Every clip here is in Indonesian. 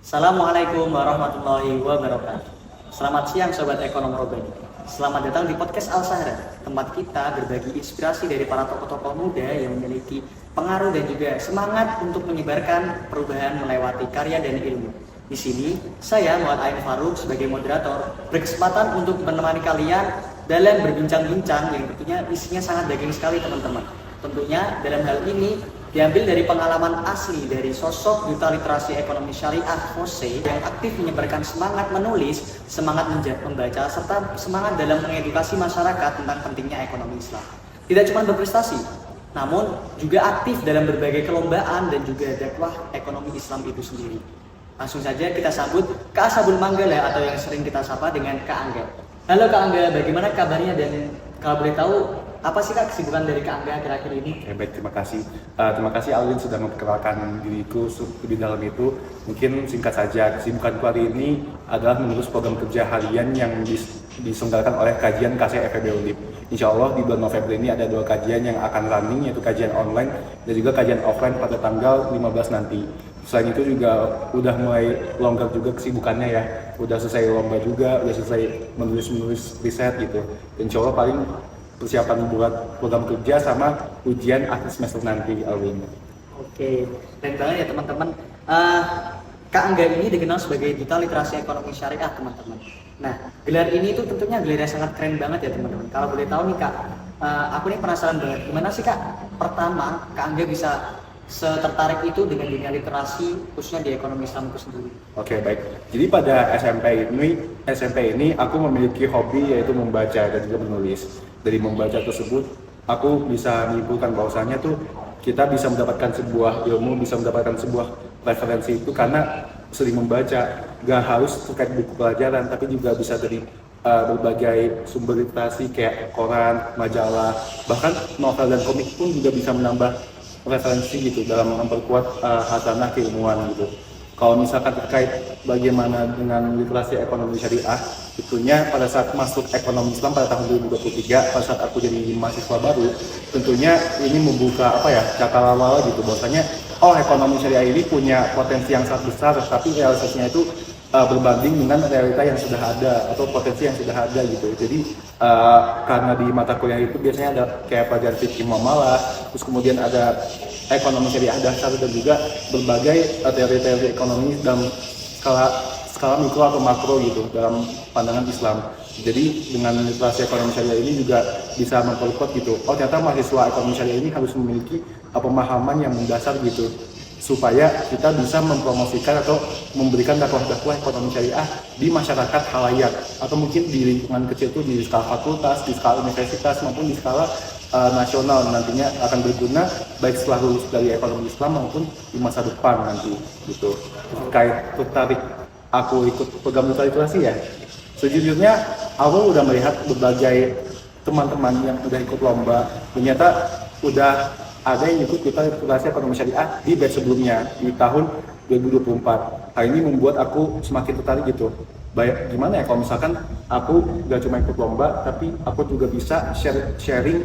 Assalamualaikum warahmatullahi wabarakatuh. Selamat siang Sobat Ekonom Robin. Selamat datang di podcast Al Sahra, tempat kita berbagi inspirasi dari para tokoh-tokoh muda yang memiliki pengaruh dan juga semangat untuk menyebarkan perubahan melewati karya dan ilmu. Di sini, saya Muhammad Ain Farouk sebagai moderator berkesempatan untuk menemani kalian dalam berbincang-bincang yang tentunya isinya sangat daging sekali teman-teman. Tentunya dalam hal ini diambil dari pengalaman asli dari sosok duta literasi ekonomi syariah Jose yang aktif menyebarkan semangat menulis, semangat membaca, serta semangat dalam mengedukasi masyarakat tentang pentingnya ekonomi Islam. Tidak cuma berprestasi, namun juga aktif dalam berbagai kelompaan dan juga dakwah ekonomi Islam itu sendiri. Langsung saja kita sambut Kak Sabul Manggala atau yang sering kita sapa dengan Kak Angga. Halo Kak Angga, bagaimana kabarnya dan kalau boleh tahu apa sih Kak kesibukan dari Kak Angga akhir-akhir ini? Baik, terima kasih. Terima kasih Alwin sudah memperkenalkan diriku lebih dalam itu. Mungkin singkat saja, kesibukanku hari ini adalah mengurus program kerja harian yang diselenggarakan oleh kajian KC FEB Undip. Insya Allah di bulan November ini ada 2 kajian yang akan running, yaitu kajian online dan juga kajian offline pada tanggal 15 nanti. Selain itu juga udah mulai longgar juga kesibukannya ya. Udah selesai lomba juga, udah selesai menulis riset gitu. Dan insya Allah paling persiapan buat program kerja sama ujian akhir semester nanti, Alwin. Oke, keren banget ya teman-teman. Kak Angga ini dikenal sebagai duta literasi ekonomi syariah teman-teman. Nah, gelar ini tuh tentunya gelar yang sangat keren banget ya teman-teman. Kalau boleh tahu nih Kak, aku nih penasaran banget, gimana sih Kak pertama Kak Angga bisa tertarik itu dengan dunia literasi khususnya di ekonomi Islam itu sendiri? Oke, baik. Jadi pada SMP ini aku memiliki hobi yaitu membaca dan juga menulis. Dari membaca tersebut, aku bisa menyimpulkan bahwasanya tuh kita bisa mendapatkan sebuah ilmu, bisa mendapatkan sebuah referensi itu karena sering membaca. Gak harus terkait buku pelajaran, tapi juga bisa dari berbagai sumber literasi kayak koran, majalah, bahkan novel dan komik pun juga bisa menambah referensi gitu dalam memperkuat hasanah keilmuan gitu. Kalau misalkan terkait bagaimana dengan literasi ekonomi syariah, tentunya pada saat masuk ekonomi Islam pada tahun 2023, pada saat aku jadi mahasiswa baru, tentunya ini membuka cakrawala gitu, bahwasanya ekonomi syariah ini punya potensi yang sangat besar, tapi realisasinya itu berbanding dengan realita yang sudah ada atau potensi yang sudah ada gitu. Jadi karena di mata kuliah itu biasanya ada kayak pelajaran fikih muamalah, terus kemudian ada ekonomi syariah dasar dan juga berbagai teori-teori ekonomi dalam skala mikro atau makro gitu dalam pandangan Islam. Jadi dengan literasi ekonomi syariah ini juga bisa memperkuat gitu. Ternyata mahasiswa ekonomi syariah ini harus memiliki pemahaman yang mendasar gitu, supaya kita bisa mempromosikan atau memberikan dakwah-dakwah ekonomi syariah di masyarakat halayak atau mungkin di lingkungan kecil itu di skala fakultas, di skala universitas maupun di skala nasional nantinya akan berguna baik setelah lulus dari ekonomi Islam maupun di masa depan nanti gitu. Tertarik aku ikut program literasi ya. Sejujurnya aku udah melihat berbagai teman-teman yang udah ikut lomba, ternyata udah ada yang ikut literasi ekonomi syariah di batch sebelumnya di tahun 2024. Hal ini membuat aku semakin tertarik gitu. Baik, gimana ya kalau misalkan aku gak cuma ikut lomba, tapi aku juga bisa sharing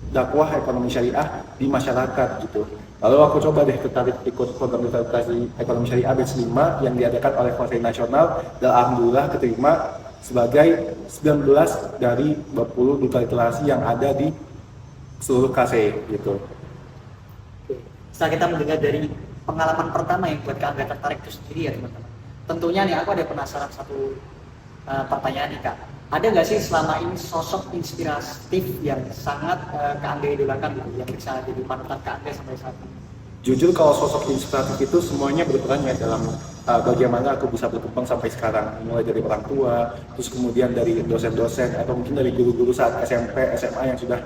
dakwah ekonomi syariah di masyarakat gitu. Lalu aku coba deh tertarik ikut program literasi ekonomi syariah batch 5 yang diadakan oleh Konseil Nasional dan alhamdulillah keterima sebagai 19 dari 20 duta literasi yang ada di seluruh KC gitu. Setelah kita mendengar dari pengalaman pertama yang buat Kak Angga tertarik itu sendiri ya teman-teman. Tentunya nih aku ada penasaran satu pertanyaan nih Kak. Ada nggak sih selama ini sosok inspiratif yang sangat Kak Angga idolakan gitu, yang bisa jadi panutan Kak Angga sampai saat ini? Jujur kalau sosok inspiratif itu semuanya berperan ya dalam bagaimana aku bisa berkembang sampai sekarang, mulai dari orang tua, terus kemudian dari dosen-dosen atau mungkin dari guru-guru saat SMP, SMA yang sudah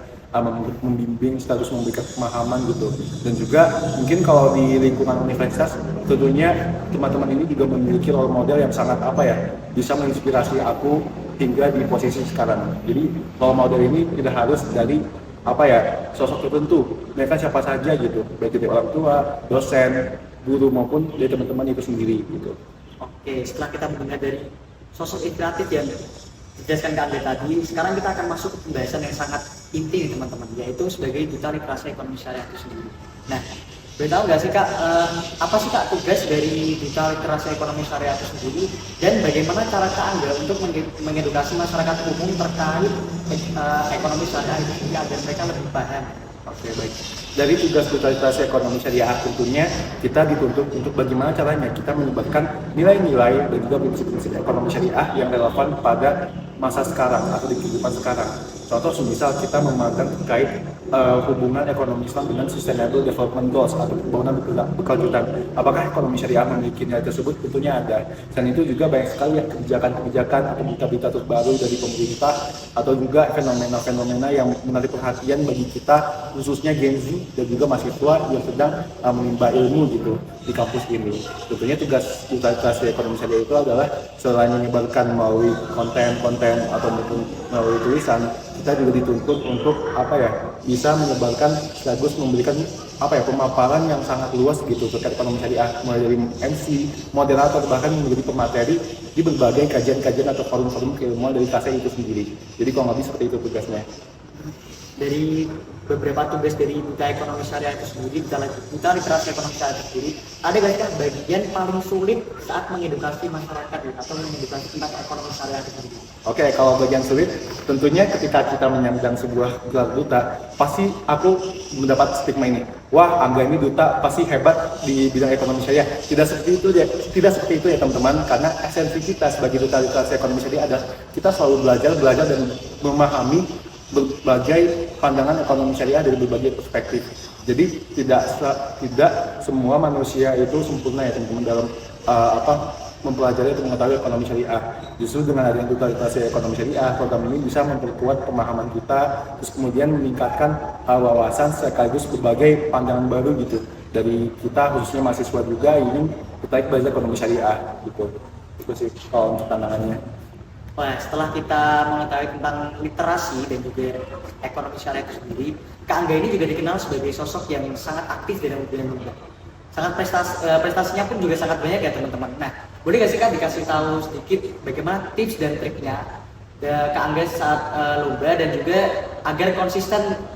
membimbing sekaligus memberikan pemahaman gitu. Dan juga mungkin kalau di lingkungan universitas tentunya teman-teman ini juga memiliki role model yang sangat bisa menginspirasi aku hingga di posisi sekarang. Jadi role model ini tidak harus dari sosok tertentu, mereka siapa saja gitu, baik dari orang tua, dosen, guru maupun dari teman-teman itu sendiri gitu. Oke, setelah kita mendengar dari sosok inspiratif yang dijelaskan Kak Angga tadi, sekarang kita akan masuk ke pembahasan yang sangat inti teman-teman, yaitu sebagai duta literasi ekonomi syariah itu sendiri. Nah, Boleh tahu nggak sih Kak, apa sih Kak tugas dari Duta Literasi Ekonomi Syariah itu sendiri dan bagaimana cara Kak Angga untuk mengedukasi masyarakat umum terkait ekonomi syariah itu sendiri agar mereka lebih paham? Oke, baik. Dari tugas Duta Literasi Ekonomi Syariah tentunya kita dituntut untuk bagaimana caranya kita menyebarkan nilai-nilai dan juga prinsip-prinsip ekonomi syariah yang relevan pada masa sekarang atau di kehidupan sekarang. Contoh semisal kita memakan terkait hubungan ekonomi Islam dengan Sustainable Development Goals atau pembangunan berkelanjutan. Apakah ekonomi syariah memiliki nilai tersebut? Tentunya ada. Dan itu juga banyak sekali ya kebijakan-kebijakan atau berita-berita terbaru dari pemerintah atau juga fenomena-fenomena yang menarik perhatian bagi kita, khususnya Gen Z dan juga mahasiswa yang sedang menimba ilmu gitu di kampus ini. Tentunya tugas Duta Literasi Ekonomi Syariah itu adalah selain menyebarkan melalui konten-konten atau melalui tulisan, kita juga dituntut untuk bisa menyebarkan sekaligus memberikan pemaparan yang sangat luas gitu terkait ekonomi syariah, mulai dari MC, moderator, bahkan menjadi pemateri di berbagai kajian-kajian atau forum-forum keilmuan dari KSI itu sendiri. Jadi kalau nggak bisa seperti itu tugasnya. Dari beberapa tugas dari Duta Ekonomi Syariah itu sendiri, Duta Literasi Ekonomi Syariah itu sendiri, ada nggak sih bagian paling sulit saat mengedukasi masyarakat atau mengedukasi tentang ekonomi syariah itu sendiri? Oke, kalau bagian sulit, tentunya ketika kita menyandang sebuah gelar duta, pasti aku mendapat stigma ini. Wah, Angga ini duta pasti hebat di bidang ekonomi syariah. Tidak seperti itu ya teman-teman, karena esensi kita sebagai Duta Literasi Ekonomi Syariah adalah kita selalu belajar dan memahami berbagai pandangan ekonomi syariah dari berbagai perspektif. Jadi tidak semua manusia itu sempurna ya teman-teman dalam mempelajari atau mengetahui ekonomi syariah. Justru dengan adanya Duta Literasi Ekonomi Syariah, program ini bisa memperkuat pemahaman kita, terus kemudian meningkatkan wawasan sekaligus berbagai pandangan baru gitu dari kita, khususnya mahasiswa juga ingin tertarik belajar ekonomi syariah gitu. Itu sih kalau untuk tantangannya. Wah, setelah kita mengetahui tentang literasi dan juga ekonomi syariah itu sendiri, Kak Angga ini juga dikenal sebagai sosok yang sangat aktif dalam bidang lomba. Sangat prestasinya pun juga sangat banyak ya teman-teman. Nah, boleh nggak sih Kak dikasih tahu sedikit bagaimana tips dan triknya Kak Angga saat lomba dan juga agar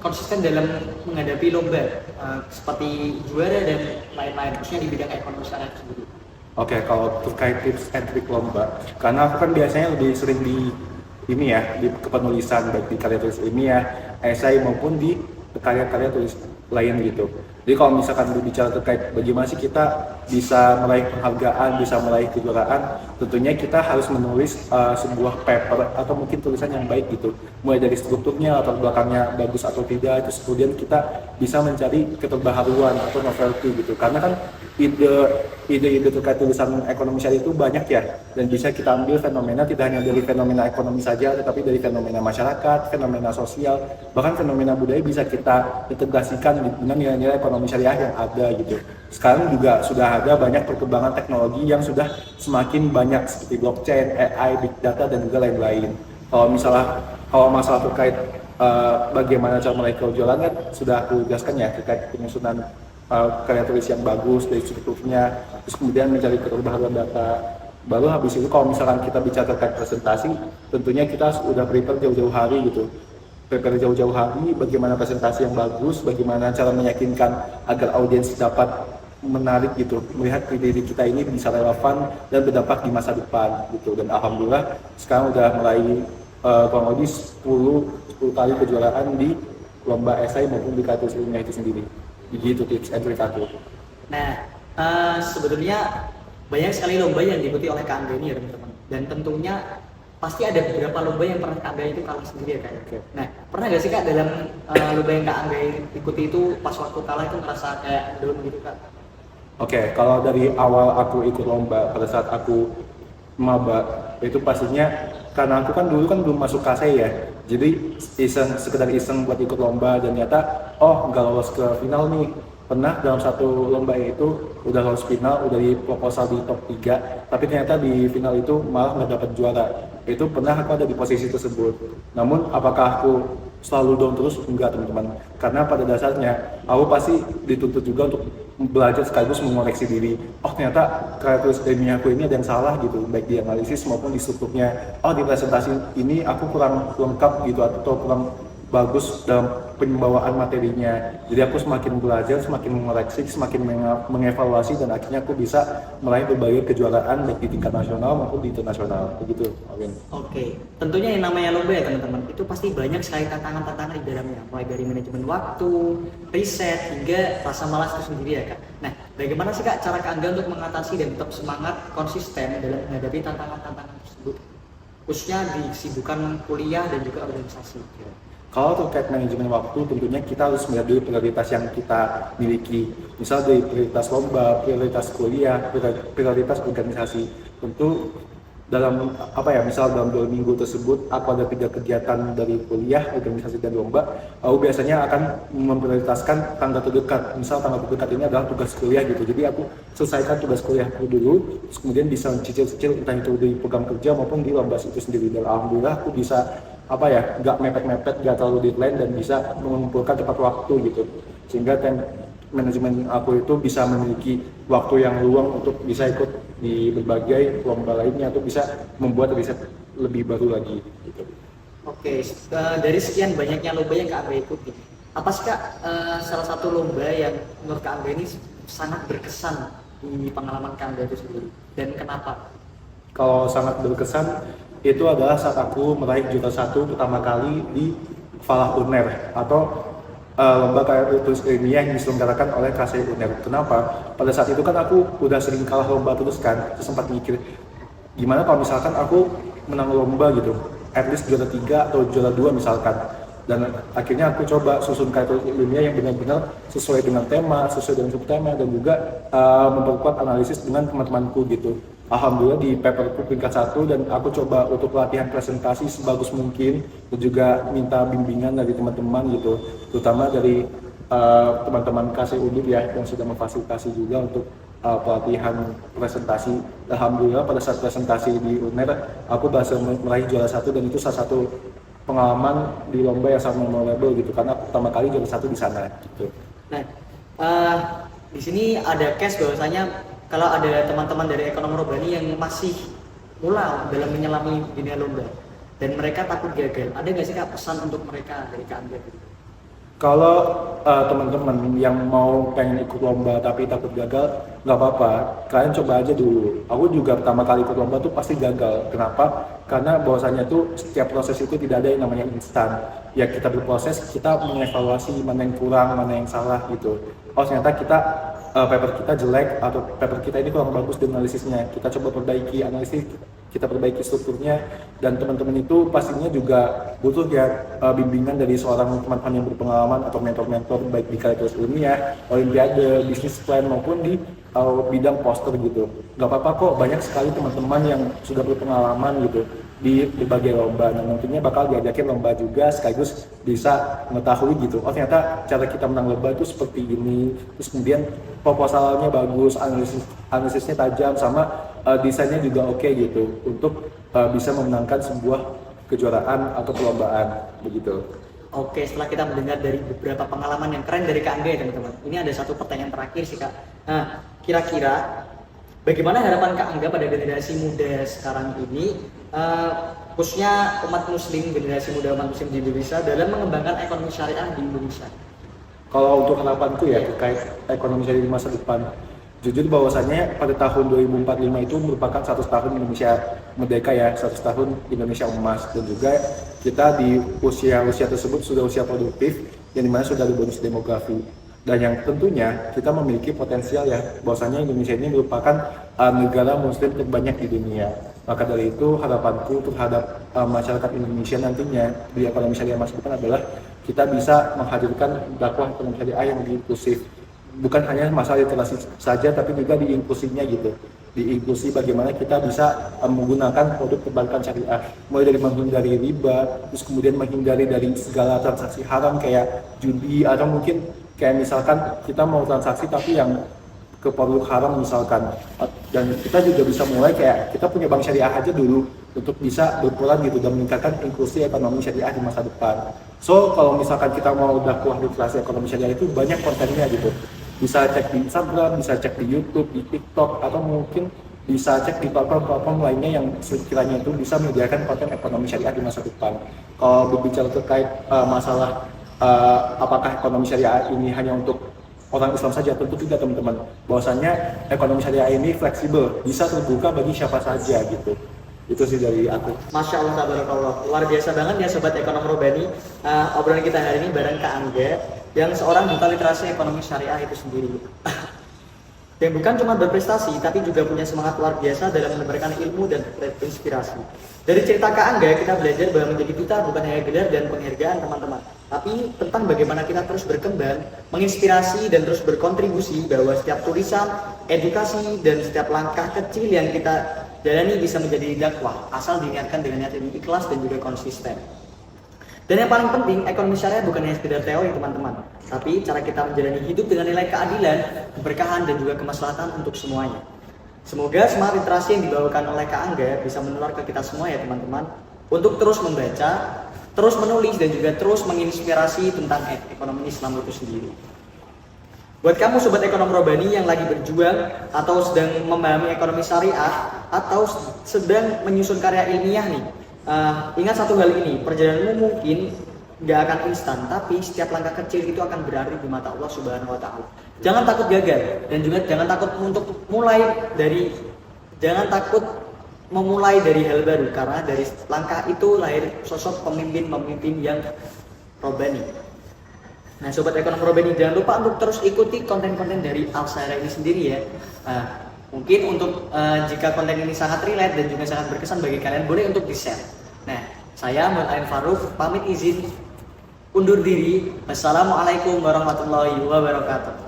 konsisten dalam menghadapi lomba seperti juara dan lain-lain, khususnya di bidang ekonomi syariah itu sendiri. Oke, kalau terkait tips and trick lomba, karena aku kan biasanya lebih sering di kepenulisan, baik di karya tulis ilmiah, esai maupun di karya-karya tulis lain gitu. Jadi kalau misalkan berbicara terkait bagaimana sih kita bisa meraih penghargaan, bisa meraih kejuaraan, tentunya kita harus menulis sebuah paper atau mungkin tulisan yang baik gitu. Mulai dari strukturnya, latar belakangnya bagus atau tidak, terus kemudian kita bisa mencari keterbaharuan atau novelty gitu. Karena kan ide-ide terkait tulisan ekonomi syariah itu banyak ya, dan bisa kita ambil fenomena tidak hanya dari fenomena ekonomi saja, tetapi dari fenomena masyarakat, fenomena sosial, bahkan fenomena budaya bisa kita integrasikan dengan nilai-nilai ekonomi syariah yang ada gitu. Sekarang juga sudah ada banyak perkembangan teknologi yang sudah semakin banyak seperti blockchain, AI, big data dan juga lain-lain. Kalau masalah terkait bagaimana cara meraih kejuaraan kan sudah aku jelaskan ya terkait penyusunan karya tulis yang bagus dari strukturnya, terus kemudian mencari keterbaharuan data. Baru habis itu kalau misalkan kita bicara terkait presentasi, tentunya kita sudah prepare jauh-jauh hari gitu. Prepare jauh-jauh hari bagaimana presentasi yang bagus, bagaimana cara meyakinkan agar audiens dapat menarik gitu, melihat ide kita ini bisa relevan dan berdampak di masa depan gitu. Dan alhamdulillah sekarang udah mulai kurang lebih 10 kali kejuaraan di lomba esai maupun di karya tulis ilmiah itu sendiri. Begitu tips and trick aku. Nah, sebetulnya banyak sekali lomba yang diikuti oleh Kak Angga ini ya teman-teman. Dan tentunya pasti ada beberapa lomba yang pernah Kak Angga itu kalah sendiri ya Kak. Okay. Nah, pernah gak sih Kak dalam lomba yang Kak Angga ikuti itu pas waktu kalah itu ngerasa kayak down gitu Kak? Oke, kalau dari awal aku ikut lomba pada saat aku maba itu pastinya karena aku kan dulu belum masuk KSI ya, jadi sekedar iseng buat ikut lomba dan ternyata nggak lolos ke final nih. Pernah dalam satu lomba itu udah lolos final, udah di proposal di top 3, tapi ternyata di final itu malah nggak dapat juara. Itu pernah aku ada di posisi tersebut. Namun apakah aku selalu down terus? Enggak teman-teman, karena pada dasarnya aku pasti dituntut juga untuk belajar sekaligus mengoreksi diri. Ternyata karya tulis ilmiah aku ini ada yang salah gitu, baik di analisis maupun di strukturnya. Di presentasi ini aku kurang lengkap gitu atau kurang bagus dalam penyembawaan materinya. Jadi aku semakin belajar, semakin mengoreksi, semakin mengevaluasi, dan akhirnya aku bisa meraih berbagai kejuaraan baik di tingkat nasional maupun di internasional. Begitu, Alvin. Oke, tentunya yang namanya lomba ya teman-teman, itu pasti banyak sekali tantangan-tantangan di dalamnya, mulai dari manajemen waktu, riset, hingga rasa malas itu sendiri ya Kak. Nah, bagaimana sih Kak cara Kak Angga untuk mengatasi dan tetap semangat konsisten dalam menghadapi tantangan-tantangan tersebut, khususnya di kesibukan kuliah dan juga organisasi? Kalau terkait manajemen waktu, tentunya kita harus melihat dulu prioritas yang kita miliki. Misal dari prioritas lomba, prioritas kuliah, prioritas organisasi. Tentu dalam misal dalam 2 minggu tersebut aku ada 3 kegiatan dari kuliah, organisasi, dan lomba. Aku biasanya akan memprioritaskan tangga terdekat. Misal tangga terdekat ini adalah tugas kuliah gitu. Jadi aku selesaikan tugas kuliahku dulu, terus kemudian bisa cicil-cicil entah itu di program kerja maupun di lomba itu sendiri. Dan alhamdulillah aku bisa nggak mepet-mepet, nggak terlalu deadline, dan bisa mengumpulkan tepat waktu gitu, sehingga manajemen aku itu bisa memiliki waktu yang luang untuk bisa ikut di berbagai lomba lainnya atau bisa membuat riset lebih baru lagi gitu. Oke, dari sekian banyaknya lomba yang Kak Angga ikuti, apa sih Kak salah satu lomba yang menurut Kak Angga ini sangat berkesan di pengalaman Kak Angga itu sendiri, dan kenapa? Kalau sangat berkesan itu adalah saat aku meraih juara 1 pertama kali di Falah UNER atau lomba karya tulis ilmiah yang diselenggarakan oleh KSI UNER. Kenapa? Pada saat itu kan aku udah sering kalah lomba terus kan, terus sempat mikir gimana kalau misalkan aku menang lomba gitu, at least juara 3 atau juara 2 misalkan. Dan akhirnya aku coba susun karya tulis ilmiah yang benar-benar sesuai dengan tema, sesuai dengan subtema, dan juga memperkuat analisis dengan teman-temanku gitu. Alhamdulillah di paperku peringkat 1, dan aku coba untuk latihan presentasi sebagus mungkin, dan juga minta bimbingan dari teman-teman gitu, terutama dari teman-teman KSI Undip ya yang sudah memfasilitasi juga untuk pelatihan presentasi. Alhamdulillah pada saat presentasi di UNER aku berhasil meraih juara 1, dan itu salah satu pengalaman di lomba yang sangat memorable gitu, karena aku pertama kali juara 1 di sana gitu. Nah, di sini ada case bahwasanya kalau ada teman-teman dari ekonomi Robani yang masih mula dalam menyelami dunia lomba dan mereka takut gagal, ada nggak sih Kak pesan untuk mereka dari Kak Angga? Kalau teman-teman yang mau pengen ikut lomba tapi takut gagal, nggak apa-apa, kalian coba aja dulu. Aku juga pertama kali ikut lomba tuh pasti gagal. Kenapa? Karena bahwasanya tuh setiap proses itu tidak ada yang namanya instan. Ya kita berproses, kita mengevaluasi mana yang kurang, mana yang salah gitu. Oh ternyata paper kita jelek atau paper kita ini kurang bagus di analisisnya, kita coba perbaiki analisis, kita perbaiki strukturnya, dan teman-teman itu pastinya juga butuh ya bimbingan dari seorang teman-teman yang berpengalaman atau mentor-mentor baik di karya tulis ilmiah, olimpiade, bisnis plan maupun di bidang poster gitu. Gak apa-apa kok, banyak sekali teman-teman yang sudah berpengalaman gitu di berbagai lomba, dan nantinya bakal diajakin lomba juga sekaligus bisa mengetahui gitu, oh ternyata cara kita menang lomba itu seperti ini, terus kemudian proposalnya bagus, analisisnya tajam, sama desainnya juga oke gitu untuk bisa memenangkan sebuah kejuaraan atau perlombaan begitu. Oke, setelah kita mendengar dari beberapa pengalaman yang keren dari Kak Angga ya teman-teman, ini ada satu pertanyaan terakhir sih Kak. Nah, kira-kira bagaimana harapan Kak Angga pada generasi muda sekarang ini, khususnya umat muslim, generasi muda umat muslim di Indonesia dalam mengembangkan ekonomi syariah di Indonesia? Kalau untuk harapanku ya terkait ekonomi syariah di masa depan, jujur bahwasannya pada tahun 2045 itu merupakan 100 tahun Indonesia merdeka ya, 100 tahun Indonesia emas, dan juga kita di usia tersebut sudah usia produktif yang dimana sudah ada bonus demografi, dan yang tentunya kita memiliki potensial ya bahwasanya Indonesia ini merupakan negara muslim terbanyak di dunia. Maka dari itu harapanku terhadap masyarakat Indonesia nantinya di ekonomi syariah masa depan adalah kita bisa menghadirkan dakwah ekonomi syariah yang lebih inklusif. Bukan hanya masalah literasi saja, tapi juga di inklusinya gitu. Di inklusi bagaimana kita bisa menggunakan produk perbankan syariah, mulai dari menghindari riba, terus kemudian menghindari dari segala transaksi haram kayak judi, atau mungkin kayak misalkan kita mau transaksi tapi yang ke produk haram misalkan. Dan kita juga bisa mulai kayak kita punya bank syariah aja dulu untuk bisa berperan gitu dan meningkatkan inklusi ekonomi syariah di masa depan. So kalau misalkan kita mau dakwah literasi ekonomi syariah itu banyak kontennya gitu. Bisa cek di Instagram, bisa cek di YouTube, di TikTok, atau mungkin bisa cek di platform-platform lainnya yang sekiranya itu bisa menyediakan konten ekonomi syariah di masa depan. Kalau berbicara terkait masalah apakah ekonomi syariah ini hanya untuk orang Islam saja, tentu tidak teman-teman. Bahwasanya ekonomi syariah ini fleksibel, bisa terbuka bagi siapa saja gitu. Itu sih dari aku. Masya Allah, tabarakallah. Luar biasa banget ya Sobat Ekonom Robani. Obrolan kita hari ini bareng Kak Angga, yang seorang duta literasi ekonomi syariah itu sendiri. Dan bukan cuma berprestasi, tapi juga punya semangat luar biasa dalam menebarkan ilmu dan inspirasi. Dari cerita Kak Angga, kita belajar bahwa menjadi duta bukan hanya gelar dan penghargaan teman-teman, tapi tentang bagaimana kita terus berkembang, menginspirasi dan terus berkontribusi bahwa setiap tulisan, edukasi, dan setiap langkah kecil yang kita jalani bisa menjadi dakwah, asal diniatkan dengan niat yang ikhlas dan juga konsisten. Dan yang paling penting, ekonomi syariah bukan hanya sekedar teori teman-teman, tapi cara kita menjalani hidup dengan nilai keadilan, keberkahan, dan juga kemaslahatan untuk semuanya. Semoga semangat literasi yang dibawakan oleh Kak Angga bisa menular ke kita semua ya teman-teman, untuk terus membaca, terus menulis, dan juga terus menginspirasi tentang ekonomi Islam itu sendiri. Buat kamu Sobat Ekonom Robani yang lagi berjuang atau sedang memahami ekonomi syariah atau sedang menyusun karya ilmiah nih, ingat satu hal ini, perjalananmu mungkin gak akan instan, tapi setiap langkah kecil itu akan berarti di mata Allah Subhanahu wa Ta'ala. Jangan takut gagal, dan juga jangan takut memulai dari hal baru, karena dari langkah itu lahir sosok pemimpin-pemimpin yang Robani. Nah Sobat Ekonom Robani, jangan lupa untuk terus ikuti konten-konten dari Al-Sahirah ini sendiri ya. Mungkin untuk jika konten ini sangat relate dan juga sangat berkesan bagi kalian, boleh untuk di-share. Nah, saya Muhammad Ain Farouk pamit izin undur diri. Wassalamualaikum warahmatullahi wabarakatuh.